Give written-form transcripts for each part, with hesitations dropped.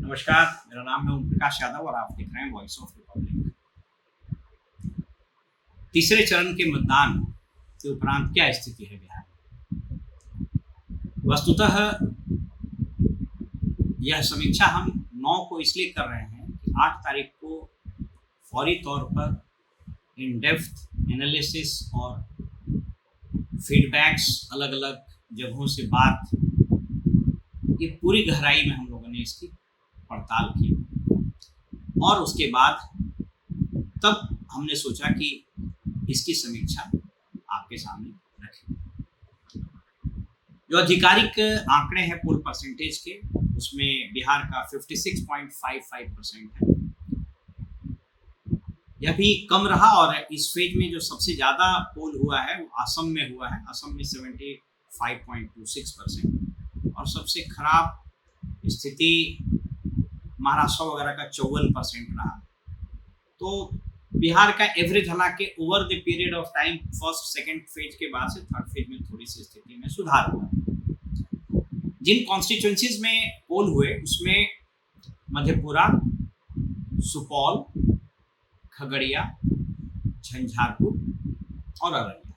नमस्कार, मेरा नाम है ओम प्रकाश यादव और आप देख रहे हैं वॉइस ऑफ रिपब्लिक। तीसरे चरण के मतदान के उपरांत क्या स्थिति है बिहार में? वस्तुतः यह समीक्षा हम 9 को इसलिए कर रहे हैं कि 8 तारीख को फौरी तौर पर इन डेप्थ एनालिसिस और फीडबैक्स अलग अलग जगहों से बात, ये पूरी गहराई में हम लोगों ने इसकी पड़ताल की और उसके बाद तब हमने सोचा कि इसकी समीक्षा आपके सामने रखें। जो आधिकारिक आंकड़े हैं पोल परसेंटेज के, उसमें बिहार का 56.55% है। यह भी कम रहा और इस फेज में जो सबसे ज़्यादा पोल हुआ है वो असम में हुआ है। असम में 75.26% और सबसे खराब स्थिति महाराष्ट्र वगैरह का 54% रहा। तो बिहार का एवरेज, हालांकि over the period of time first second phase के बाद से थर्ड फेज में थोड़ी सी स्थिति में सुधार हुआ। जिन कॉन्स्टिट्यूएंसीज में पोल हुए उसमें मधेपुरा, सुपौल, खगड़िया, झंझारपुर और अररिया।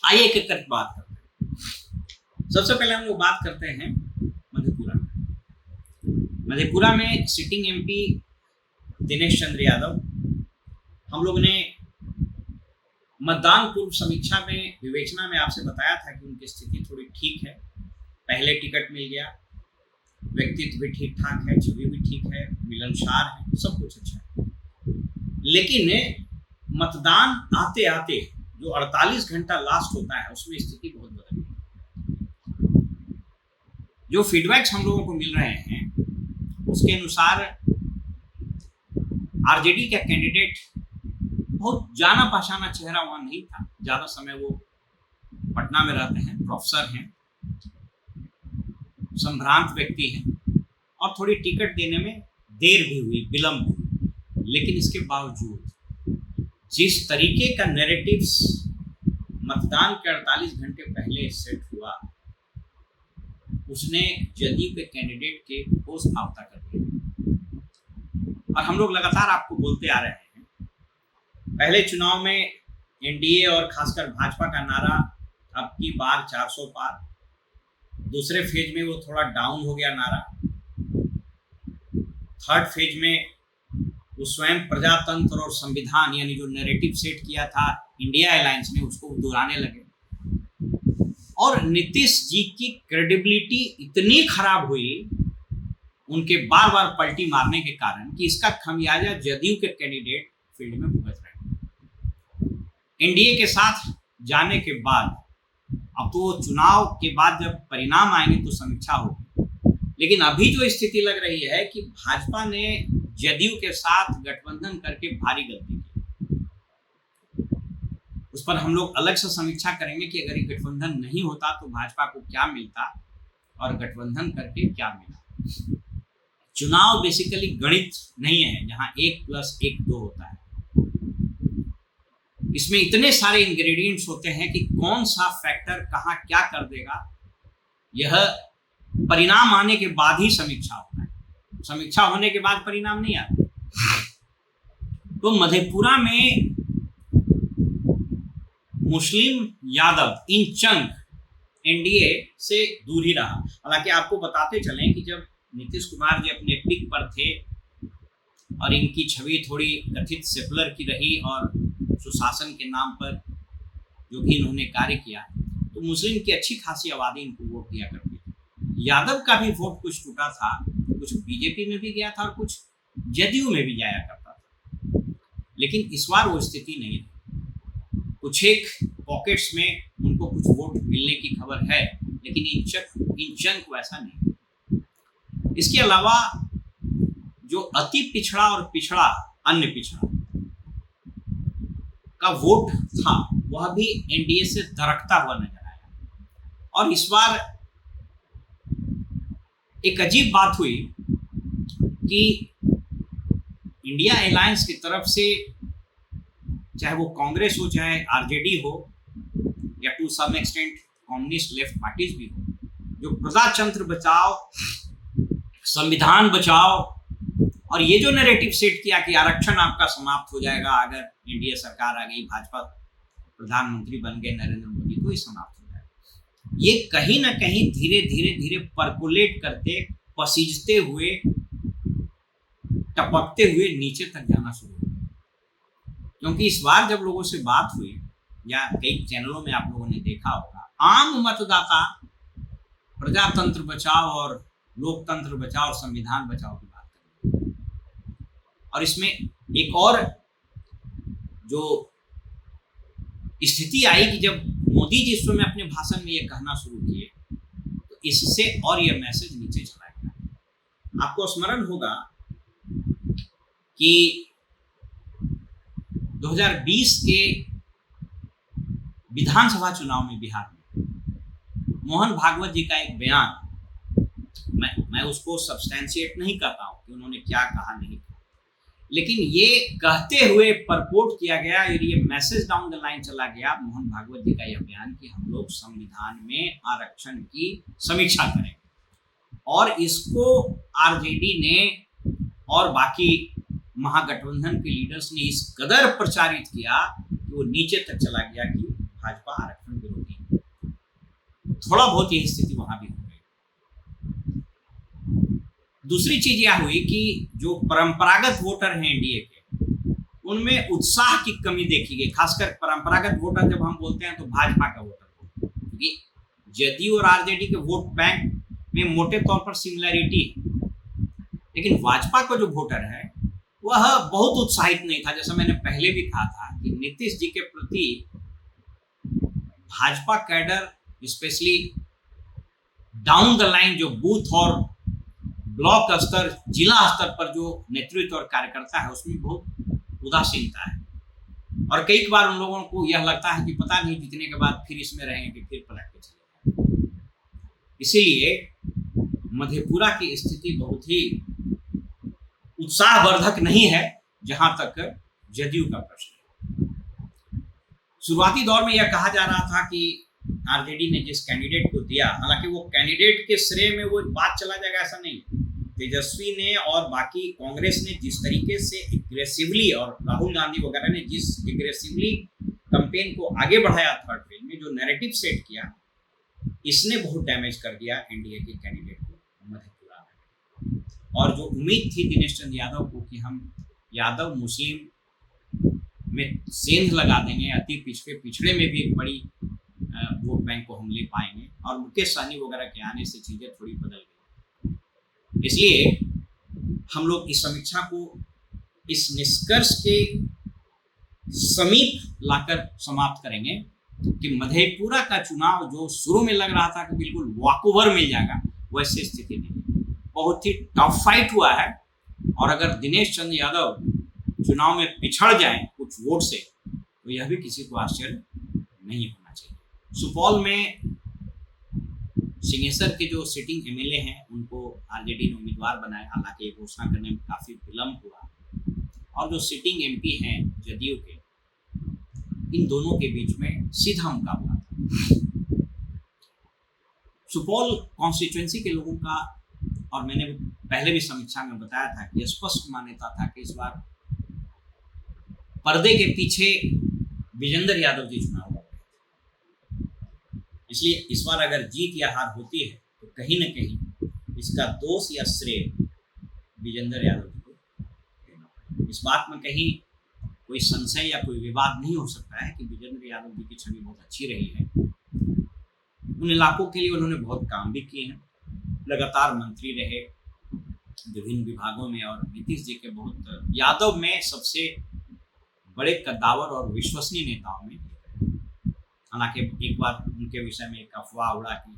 आइए एक एक करके बात करते हैं। सबसे पहले हम लोग बात करते हैं मधेपुरा में। मधेपुरा में सिटिंग एमपी दिनेश चंद्र यादव, हम लोग ने मतदान पूर्व समीक्षा में विवेचना में आपसे बताया था कि उनकी स्थिति थोड़ी ठीक है। पहले टिकट मिल गया, व्यक्तित्व भी ठीक ठाक है, छवि भी ठीक है, मिलनसार है, सब कुछ अच्छा है। लेकिन मतदान आते आते जो 48 घंटा लास्ट होता है उसमें स्थिति बहुत बदल गई। जो फीडबैक्स हम लोगों को मिल रहे हैं उसके अनुसार आरजेडी का कैंडिडेट बहुत जाना पहचाना चेहरा वहां नहीं था। ज्यादा समय वो पटना में रहते हैं, प्रोफेसर हैं, संभ्रांत व्यक्ति हैं और थोड़ी टिकट देने में देर भी हुई, विलंब हुई। लेकिन इसके बावजूद जिस तरीके का नैरेटिव्स मतदान के 48 घंटे पहले सेट हुआ, उसने जदयू के कैंडिडेट के ठोस भावता कर दिया। और हम लोग लगातार आपको बोलते आ रहे हैं, पहले चुनाव में एनडीए और खासकर भाजपा का नारा अब की बार 400 पार। दूसरे फेज में वो थोड़ा डाउन हो गया नारा। थर्ड फेज में वो स्वयं प्रजातंत्र और संविधान यानी जो नैरेटिव सेट किया था इंडिया अलायंस ने, उसको दोहराने लगे और नीतीश जी की क्रेडिबिलिटी इतनी खराब हुई उनके बार बार पलटी मारने के कारण कि इसका खमियाजा जदयू के कैंडिडेट फील्ड में भुगत रहे। एनडीए के साथ जाने के बाद अब तो चुनाव के बाद जब परिणाम आएंगे तो समीक्षा होगी, लेकिन अभी जो स्थिति लग रही है कि भाजपा ने जदयू के साथ गठबंधन करके भारी गलती की। उस पर हम लोग अलग से समीक्षा करेंगे कि अगर ये गठबंधन नहीं होता तो भाजपा को क्या मिलता और गठबंधन करके क्या मिला। चुनाव बेसिकली गणित नहीं है जहां 1+1=2 होता है। इसमें इतने सारे इंग्रेडिएंट्स होते हैं कि कौन सा फैक्टर कहां क्या कर देगा, यह परिणाम आने के बाद ही समीक्षा होता है। समीक्षा होने के बाद परिणाम नहीं आता। तो मधेपुरा में मुस्लिम यादव इन चंक एनडीए से दूर ही रहा। हालांकि आपको बताते चलें कि जब नीतीश कुमार जी अपने पिक पर थे और इनकी छवि थोड़ी कथित सेकुलर की रही और सुशासन के नाम पर जो भी इन्होंने कार्य किया, तो मुस्लिम की अच्छी खासी आबादी इनको वोट दिया करती थी। यादव का भी वोट कुछ टूटा था, कुछ बीजेपी में भी गया था और कुछ जदयू में भी जाया करता था। लेकिन इस बार वो स्थिति नहीं रही। कुछ एक पॉकेट्स में उनको कुछ वोट मिलने की खबर है, लेकिन इन चंक वैसा नहीं। इसके अलावा जो अति पिछड़ा और पिछड़ा अन्य पिछड़ा का वोट था वह भी एनडीए से दरकता हुआ नजर आया। और इस बार एक अजीब बात हुई कि इंडिया अलायंस की तरफ से, चाहे वो कांग्रेस हो चाहे आरजेडी हो या to some extent communist left parties भी हो, जो प्रजातंत्र बचाओ संविधान बचाओ, और ये जो नैरेटिव सेट किया कि आरक्षण आपका समाप्त हो जाएगा अगर एनडीए सरकार आ गई, भाजपा प्रधानमंत्री बन गए नरेंद्र मोदी, तो ये समाप्त हो जाएगा, ये कहीं ना कहीं धीरे धीरे धीरे परकुलेट करते, पसीजते हुए, टपकते हुए नीचे तक जाना शुरू हो गया। क्योंकि इस बार जब लोगों से बात हुई, या कई चैनलों में आप लोगों ने देखा होगा, आम मतदाता प्रजातंत्र बचाओ और लोकतंत्र बचाओ और संविधान बचाओ की बात कर रहे हैं। और इसमें एक और जो स्थिति आई कि जब मोदी जी इस समय अपने भाषण में ये कहना शुरू किए, तो इससे और ये मैसेज नीचे चला गया। आपको स्मरण होगा कि 2020 के विधानसभा चुनाव में बिहार में मोहन भागवत जी का एक बयान, मैं उसको सब्सटैंशिएट नहीं करता हूं कि उन्होंने क्या कहा नहीं कहा, लेकिन ये कहते हुए परपोर्ट किया गया और ये मैसेज डाउन द लाइन चला गया मोहन भागवत जी का यह बयान कि हम लोग संविधान में आरक्षण की समीक्षा करें, और इसको आरजेडी ने और बाकी महागठबंधन के लीडर्स ने इस कदर प्रचारित किया कि वो नीचे तक चला गया कि भाजपा आरक्षण विरोधी है। थोड़ा बहुत यही स्थिति वहां भी हो गई। दूसरी चीज यह हुई कि जो परंपरागत वोटर हैं एनडीए के, उनमें उत्साह की कमी देखी गई। खासकर परंपरागत वोटर जब हम बोलते हैं तो भाजपा का वोटर, क्योंकि जदयू और आरजेडी के वोट बैंक में मोटे तौर पर सिमिलरिटी है, लेकिन भाजपा का जो वोटर है वह बहुत उत्साहित नहीं था। जैसा मैंने पहले भी कहा था कि नीतीश जी के प्रति Bhajpa cadre, specially down the line जो बूथ और ब्लॉक स्तर, जिला स्तर पर जो नेतृत्व और कार्यकर्ता है, उसमें बहुत उदासीनता है, और कई बार उन लोगों को यह लगता है कि पता नहीं जीतने के बाद फिर इसमें रहेंगे कि फिर पलट के चले जाएंगे। इसीलिए मधेपुरा की स्थिति बहुत ही उत्साहवर्धक नहीं है जहां तक जदयू का प्रश्न है। शुरुआती दौर में यह कहा जा रहा था कि आरजेडी ने जिस कैंडिडेट को दिया, हालांकि वो कैंडिडेट के श्रेय में वो बात चला जाएगा ऐसा नहीं, तेजस्वी ने और बाकी कांग्रेस ने जिस तरीके से एग्रेसिवली, और राहुल गांधी वगैरह ने जिस एग्रेसिवली कैंपेन को आगे बढ़ाया थर्ड फेज में, जो नैरेटिव सेट किया, इसने बहुत डैमेज कर दिया एनडीए के कैंडिडेट को मधेपुरा में। और जो उम्मीद थी दिनेश चंद्र यादव को कि हम यादव मुस्लिम में सेंध लगा देंगे, अति पिछड़े में भी एक बड़ी वोट बैंक को हम ले पाएंगे, और मुकेश सहनी वगैरह के आने से चीजें थोड़ी बदल गई। इसलिए हम लोग इस समीक्षा को इस निष्कर्ष के समीप लाकर समाप्त करेंगे कि मधेपुरा का चुनाव जो शुरू में लग रहा था कि बिल्कुल वॉकओवर मिल जाएगा, वैसे स्थिति नहीं, बहुत ही टफ फाइट हुआ है। और अगर दिनेश चंद्र यादव चुनाव में पिछड़ जाएं कुछ वोट से, तो यह भी किसी को आश्चर्य नहीं होना चाहिए। सुपौल में सिंहेश्वर के जो सिटिंग एमएलए हैं, उनको आरजेडी ने उम्मीदवार बनाया, हालांकि ये घोषणा करने में काफी विलंब हुआ, और जो सिटिंग एमपी हैं जदयू के, इन दोनों के बीच में सीधा मुकाबला था। सुपौल कॉन्स्टिट्यूएंसी के लोगों का, और मैंने पहले भी समीक्षा में बताया था कि स्पष्ट मान्यता था कि इस बार पर्दे के पीछे विजेंद्र यादव जी चुनाव लड़ रहे थे। इसलिए इस बार अगर जीत या हार होती है तो कहीं न कहीं इसका दोष या श्रेय विजेंद्र यादव जी को देना पड़ेगा। इस बात में कहीं कोई संशय या कोई विवाद नहीं हो सकता है कि विजेंद्र यादव जी की छवि बहुत अच्छी रही है। उन इलाकों के लिए उन्होंने बहुत काम भी किए हैं, लगातार मंत्री रहे विभिन्न विभागों में, और नीतीश जी के बहुत, यादव में सबसे बड़े कद्दावर और विश्वसनीय नेताओं में। हालांकि एक बार उनके विषय में एक अफवाह उड़ा कि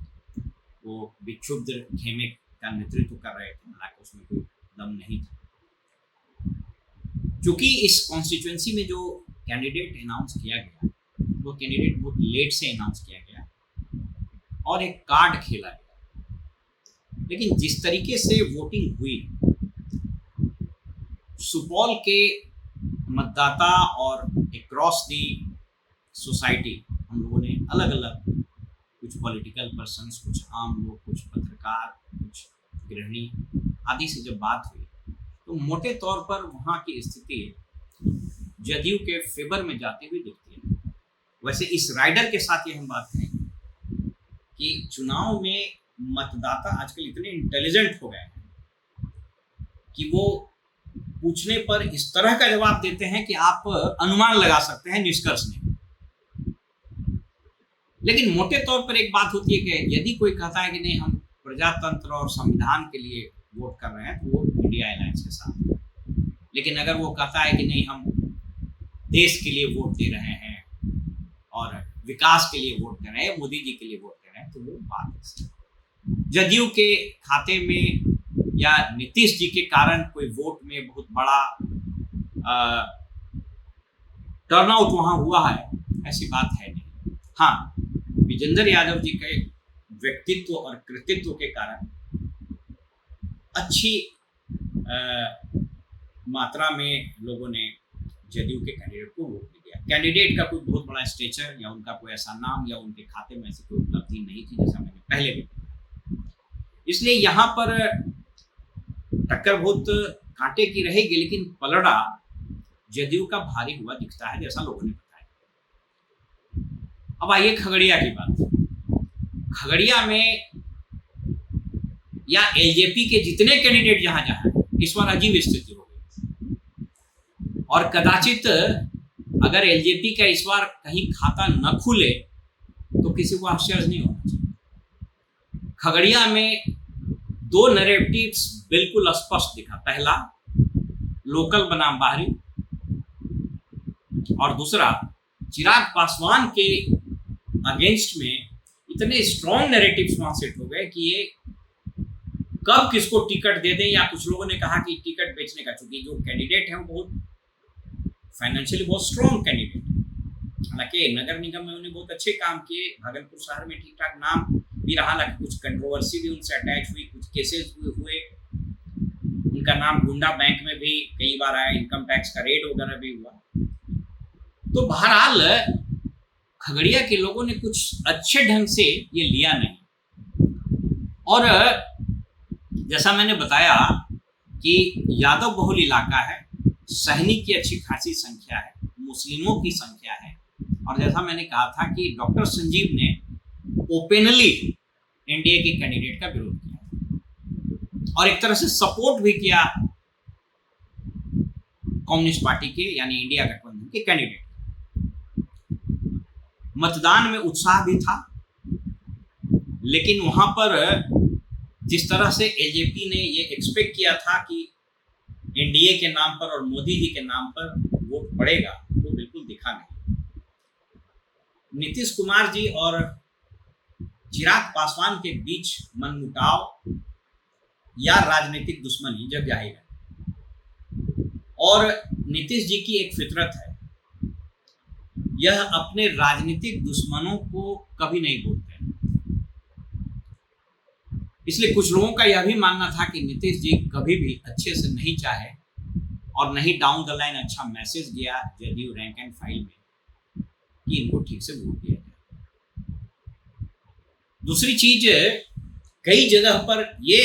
वो विक्षुब्ध खेमे का नेतृत्व कर रहे थे, हालांकि उसमें कोई दम नहीं था। क्योंकि इस कॉन्स्टिट्यूएंसी में जो कैंडिडेट अनाउंस किया गया, वो कैंडिडेट बहुत लेट से अनाउंस किया गया और एक कार्ड खेला गया, लेकिन जिस तरीके से वोटिंग हुई, सुपौल के मतदाता और अक्रॉस दी सोसाइटी, हम लोगों ने अलग अलग, कुछ पॉलिटिकल पर्सन्स, कुछ आम लोग, कुछ पत्रकार, कुछ गृहिणी, आदि से जब बात हुई तो मोटे तौर पर वहाँ की स्थिति जदयू के फेवर में जाती हुई दिखती है। वैसे इस राइडर के साथ ये हम बात करेंगे कि चुनाव में मतदाता आजकल इतने इंटेलिजेंट हो गए हैं कि वो पूछने पर इस तरह का जवाब देते हैं कि आप अनुमान लगा सकते हैं, निष्कर्ष नहीं। लेकिन मोटे तौर पर एक बात होती है कि यदि कोई कहता है कि नहीं हम प्रजातंत्र और संविधान के लिए वोट कर रहे हैं तो वो इंडिया अलायंस के साथ है। लेकिन अगर वो कहता है कि नहीं हम देश के लिए वोट दे रहे हैं और विकास के लिए वोट कर रहे हैं, मोदी जी के लिए वोट कर रहे हैं, तो वो बात है। जदयू के खाते में या नीतीश जी के कारण कोई वोट में बहुत बड़ा टर्नआउट वहां हुआ है, ऐसी बात है नहीं। हाँ, विजेंद्र यादव जी के व्यक्तित्व और कृतित्व के कारण अच्छी मात्रा में लोगों ने जदयू के कैंडिडेट को वोट दिया। कैंडिडेट का कोई बहुत बड़ा स्टेचर या उनका कोई ऐसा नाम या उनके खाते में ऐसी कोई उपलब्धि नहीं थी, जैसा मैंने पहले भी बताया। इसलिए यहाँ पर टक्कर बहुत कांटे की रहेगी, लेकिन पलड़ा जदयू का भारी हुआ दिखता है, जैसा लोगों ने बताया। अब आइए खगड़िया की बात। खगड़िया में या एलजेपी के जितने कैंडिडेट जहां जहां इस बार अजीब स्थिति हो गई, और कदाचित अगर एलजेपी का इस बार कहीं खाता न खुले तो किसी को आश्चर्य नहीं होना चाहिए। खगड़िया में दो नैरेटिव्स बिल्कुल स्पष्ट दिखा। पहला, लोकल बनाम बाहरी, और दूसरा, चिराग पासवान के अगेंस्ट में इतने स्ट्रॉन्ग नैरेटिव्स वहां सेट हो गए कि ये कब किसको टिकट दे दें, या कुछ लोगों ने कहा कि टिकट बेचने का, चूंकि जो कैंडिडेट है वो बहुत फाइनेंशियली बहुत स्ट्रॉन्ग कैंडिडेट, हालांकि नगर निगम में उन्हें बहुत अच्छे काम किए, भागलपुर शहर में ठीक ठाक नाम भी रहा, हालांकि कुछ कंट्रोवर्सी भी उनसे अटैच हुई, कुछ केसेस हुए, उनका नाम गुंडा बैंक में भी कई बार आया, इनकम टैक्स का रेड वगैरह भी हुआ। तो बहरहाल खगड़िया के लोगों ने कुछ अच्छे ढंग से ये लिया नहीं। और जैसा मैंने बताया कि यादव बहुल इलाका है, सहनी की अच्छी खासी संख्या है, मुस्लिमों की संख्या है, और जैसा मैंने कहा था कि डॉक्टर संजीव ने ओपनली एनडीए के कैंडिडेट का विरोध किया और एक तरह से सपोर्ट भी किया कम्युनिस्ट पार्टी के यानी इंडिया गठबंधन के कैंडिडेट। मतदान में उत्साह भी था, लेकिन वहां पर जिस तरह से एलजेपी ने ये एक्सपेक्ट किया था कि एनडीए के नाम पर और मोदी जी के नाम पर वोट पड़ेगा, वो बिल्कुल दिखा नहीं। नीतीश कुमार जी और चिराग पासवान के बीच मनमुटाव या राजनीतिक दुश्मनी जग जाहिर है, और नीतीश जी की एक फितरत है, यह अपने राजनीतिक दुश्मनों को कभी नहीं भूलते। इसलिए कुछ लोगों का यह भी मानना था कि नीतीश जी कभी भी अच्छे से नहीं चाहे और नहीं डाउन द लाइन अच्छा मैसेज गया जदयू रैंक एंड फाइल में कि इनको ठीक से वोट दिया जाए। दूसरी चीज, कई जगह पर ये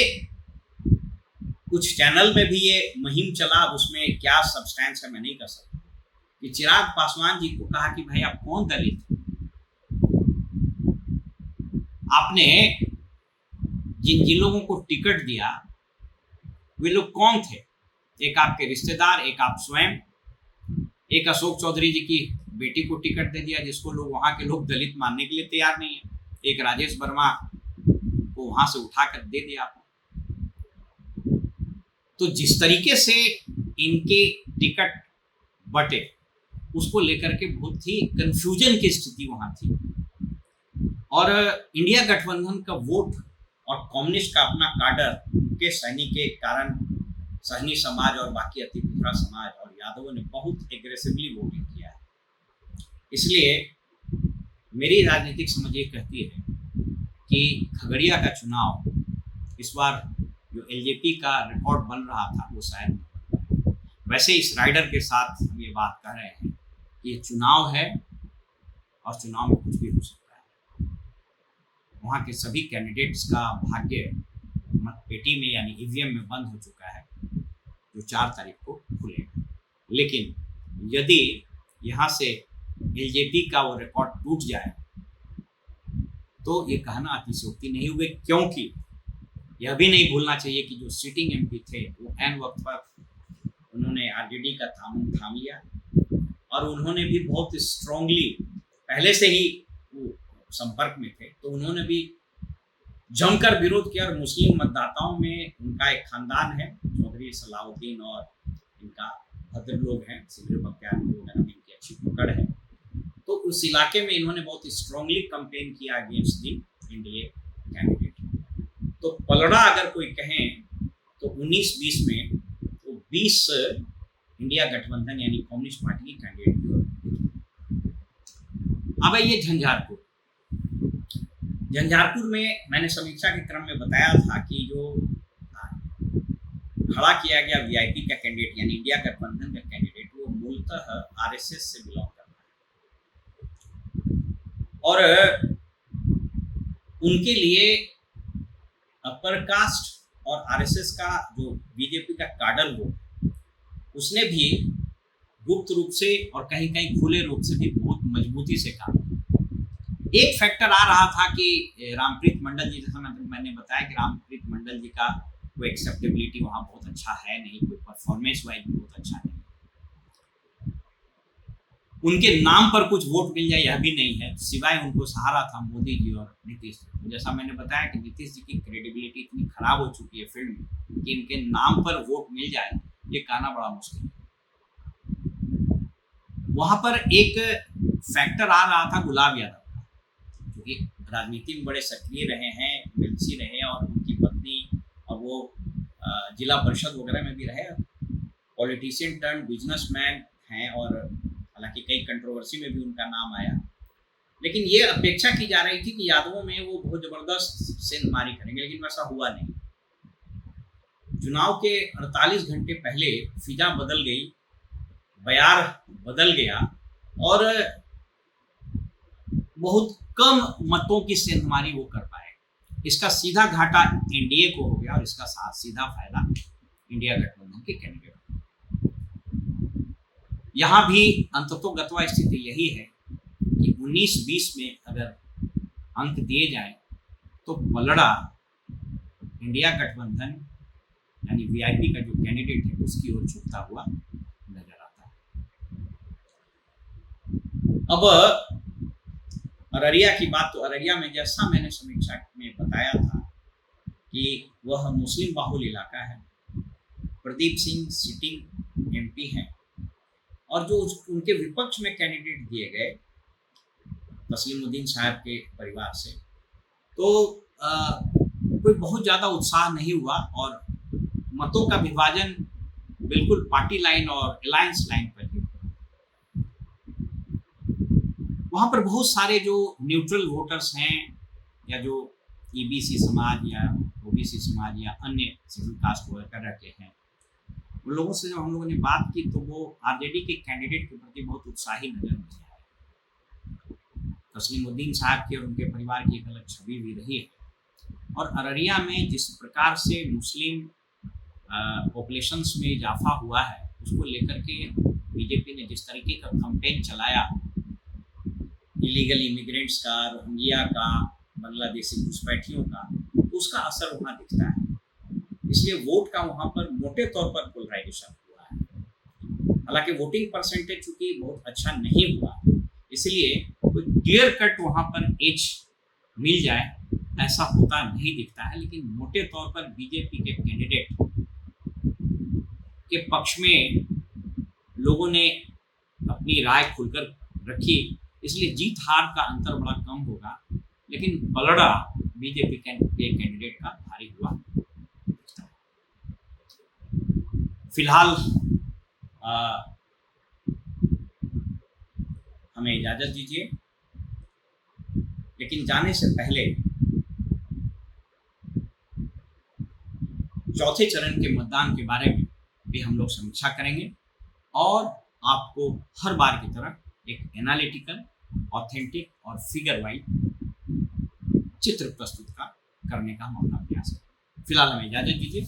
कुछ चैनल में भी ये मुहिम चला, अब उसमें क्या सब्सटेंस है मैं नहीं कर सकता, कि चिराग पासवान जी को कहा कि भाई आप कौन दलित, आपने जिन लोगों को टिकट दिया वे लोग कौन थे, एक आपके रिश्तेदार, एक आप स्वयं, एक अशोक चौधरी जी की बेटी को टिकट दे दिया जिसको लोग वहां के लोग दलित मानने के लिए तैयार नहीं है, एक राजेश वर्मा को वहां से उठाकर दे दिया आपने। तो जिस तरीके से इनके टिकट बटे उसको लेकर के बहुत ही कंफ्यूजन की स्थिति वहां थी, और इंडिया गठबंधन का वोट और कम्युनिस्ट का अपना काडर के सहनी के कारण सहनी समाज और बाकी अतिपिछड़ा समाज और यादवों ने बहुत एग्रेसिवली वोटिंग किया है। इसलिए मेरी राजनीतिक समझ ये कहती है कि खगड़िया का चुनाव इस बार जो एलजेपी का रिकॉर्ड बन रहा था वो शायद, वैसे इस राइडर के साथ हम ये बात कर रहे हैं कि ये चुनाव है और चुनाव में कुछ भी हो सकता है। वहाँ के सभी कैंडिडेट्स का भाग्य मतपेटी में यानी ईवीएम में बंद हो चुका है, जो 4 तारीख को खुलेगा। लेकिन यदि यहाँ से एलजेपी का वो रिकॉर्ड टूट जाए तो ये कहना अतिशयोक्ति नहीं हुए, क्योंकि यह भी नहीं भूलना चाहिए कि जो सिटिंग एमपी थे वो एन वक्त पर उन्होंने आरजेडी का थाम लिया और उन्होंने भी बहुत स्ट्रांगली पहले से ही वो संपर्क में थे, तो उन्होंने भी जमकर विरोध किया। और मुस्लिम मतदाताओं में उनका एक खानदान है, चौधरी सलाउद्दीन और इनका भद्र लोग हैं, सिमर बख्तियार वगैरह में इनकी अच्छी पकड़ है। तो उस इलाके में इन्होंने बहुत स्ट्रांगली कंपेन किया अगेंस्ट दी एनडीए कैंडिडेट। तो पलड़ा अगर कोई कहें तो 19-20 में वो 20 इंडिया गठबंधन यानी कम्युनिस्ट पार्टी की कैंडिडेट की ओर। अब ये झंझारपुर में मैंने समीक्षा के क्रम में बताया था कि जो खड़ा किया गया वीआईपी का कैंडिडेट यानी इंडिया गठबंधन का कैंडिडेट वो मूलतः आरएसएस से बिलोंग करता है और उनके लिए अपर कास्ट और आरएसएस का जो बीजेपी का काडर वो उसने भी गुप्त रूप से और कहीं कहीं खुले रूप से भी बहुत मजबूती से काम किया। एक फैक्टर आ रहा था कि रामप्रीत मंडल जी, जैसा मैंने बताया कि रामप्रीत मंडल जी का कोई एक्सेप्टेबिलिटी वहाँ बहुत अच्छा है नहीं, कोई परफॉर्मेंस वाइज भी बहुत अच्छा नहीं, उनके नाम पर कुछ वोट मिल जाए यह भी नहीं है, सिवाय उनको सहारा था मोदी जी और नीतीश जी। जैसा मैंने बताया कि नीतीश जी की क्रेडिबिलिटी इतनी खराब हो चुकी है फील्ड में कि इनके नाम पर वोट मिल जाए ये कहना बड़ा मुश्किल है। वहां पर एक फैक्टर आ रहा था गुलाब यादव का, जो कि राजनीति में बड़े सक्रिय रहे हैं, एमएलसी रहे और उनकी पत्नी और वो जिला परिषद वगैरह में भी रहे, पॉलिटिशियन टर्न बिजनेसमैन हैं और हालांकि कई कंट्रोवर्सी में भी उनका नाम आया। लेकिन ये अपेक्षा की जा रही थी कि यादवों में वो बहुत जबरदस्त सेंधमारी करेंगे, लेकिन वैसा हुआ नहीं। चुनाव के 48 घंटे पहले फिजा बदल गई, बयार बदल गया और बहुत कम मतों की सेंधमारी वो कर पाए। इसका सीधा घाटा एनडीए को हो गया और इसका सीधा फायदा इंडिया गठबंधन के कैंडिडेट को। यहाँ भी अंततोगत्वा स्थिति यही है कि 19-20 में अगर अंक दिए जाए तो पलड़ा इंडिया गठबंधन यानी वीआईपी का जो कैंडिडेट है उसकी ओर झुकता हुआ नजर आता है। अब अररिया की बात, तो अररिया में जैसा मैंने समीक्षा में बताया था कि वह मुस्लिम बाहुल इलाका है, प्रदीप सिंह सिटिंग एमपी हैं और जो उनके विपक्ष में कैंडिडेट दिए गए तस्लीमुद्दीन साहब के परिवार से, तो कोई बहुत ज़्यादा उत्साह नहीं हुआ और मतों का विभाजन बिल्कुल पार्टी लाइन और अलायंस लाइन पर ही हुआ। वहाँ पर बहुत सारे जो न्यूट्रल वोटर्स हैं या जो ईबीसी समाज या ओबीसी समाज या अन्य शेड्यूल कास्ट वर्कर के हैं, उन लोगों से जब हम लोगों ने बात की तो वो आरजेडी के कैंडिडेट के प्रति बहुत उत्साही नजर नहीं आए। तस्लीमुद्दीन साहब की और उनके परिवार की एक अलग छवि भी रही है और अररिया में जिस प्रकार से मुस्लिम पॉपुलेशंस में इजाफा हुआ है उसको लेकर के बीजेपी ने जिस तरीके का कैंपेन चलाया, इलीगल इमिग्रेंट्स का, रोहिंग्या का, बांग्लादेशी घुसपैठियों का, तो उसका असर वहाँ दिखता है। इसलिए वोट का वहाँ पर मोटे तौर पर पोलराइजेशन हुआ है। हालांकि वोटिंग परसेंटेज चूंकि बहुत अच्छा नहीं हुआ, इसलिए कोई क्लियर कट वहाँ पर एज मिल जाए ऐसा होता नहीं दिखता है। लेकिन मोटे तौर पर बीजेपी के कैंडिडेट के पक्ष में लोगों ने अपनी राय खुलकर रखी, इसलिए जीत हार का अंतर बड़ा कम होगा, लेकिन पलड़ा बीजेपी के कैंडिडेट का भारी हुआ। फिलहाल हमें इजाजत दीजिए, लेकिन जाने से पहले चौथे चरण के मतदान के बारे में भी हम लोग समीक्षा करेंगे और आपको हर बार की तरह एक एनालिटिकल, ऑथेंटिक और फिगर वाइज चित्र प्रस्तुत करने का हम अपना प्रयास करेंगे। फिलहाल हमें इजाजत दीजिए।